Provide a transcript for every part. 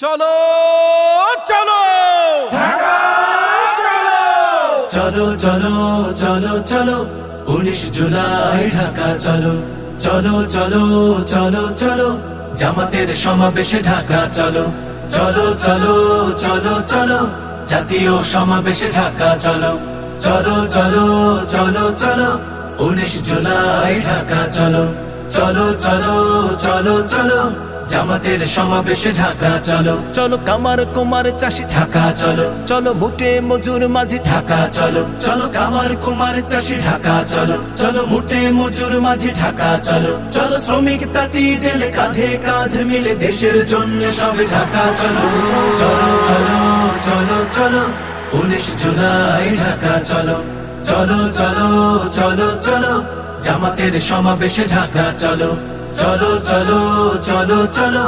চলো চলো ঢাকা চলো চলো চলো চলো চলো 19 জুলাই ঢাকা চলো চলো চলো চলো চলো জামাতের সমাবেশে ঢাকা চলো চলো চলো চলো চলো জাতীয় সমাবেশে ঢাকা চলো চলো চলো চলো চলো 19 জুলাই ঢাকা চলো চলো চলো চলো চলো জামাতের সমাবেশে ঢাকা চলো চলো কামার কুমার চাষি ঢাকা চলো চলো মুটে মজুর মাঝি ঢাকা চলো চলো কামার কুমার চাষি ঢাকা চলো চলো মুটে মজুর মাঝি ঢাকা চলো চলো শ্রমিক তাঁতি জেলে কাঁধে কাঁধ মিলে দেশের জন্য সবে ঢাকা চলো চলো চলো চলো চলো 19 জুলাই ঢাকা চলো চলো চলো চলো চলো জামাতের সমাবেশে ঢাকা চলো চলো চলো চলো চলো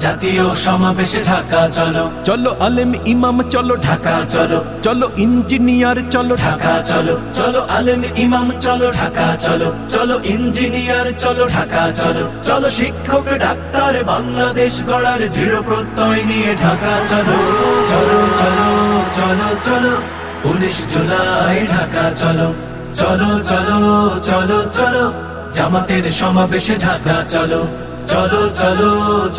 জাতীয় সমাবেশে ঢাকা চলো চলো আলেম ইমাম চলো ঢাকা চলো চলো ইঞ্জিনিয়ার চলো ঢাকা চলো চলো আলেম ইমাম চলো ঢাকা চলো চলো ইঞ্জিনিয়ার চলো ঢাকা চলো চলো শিক্ষক ডাক্তার বাংলাদেশ গড়ার দৃঢ় প্রত্যয় নিয়ে ঢাকা চলো চলো চলো চলো চলো 19 জুলাই ঢাকা চলো চলো চলো চলো চলো জামাতের সমাবেশে ঢাকা চলো চলো চলো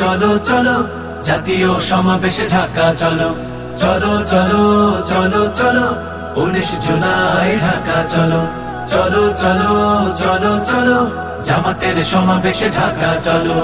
চলো চলো জাতীয় সমাবেশে ঢাকা চলো চলো চলো চলো চলো 19 জুলাই ঢাকা চলো চলো চলো চলো চলো জামাতের সমাবেশে ঢাকা চলো।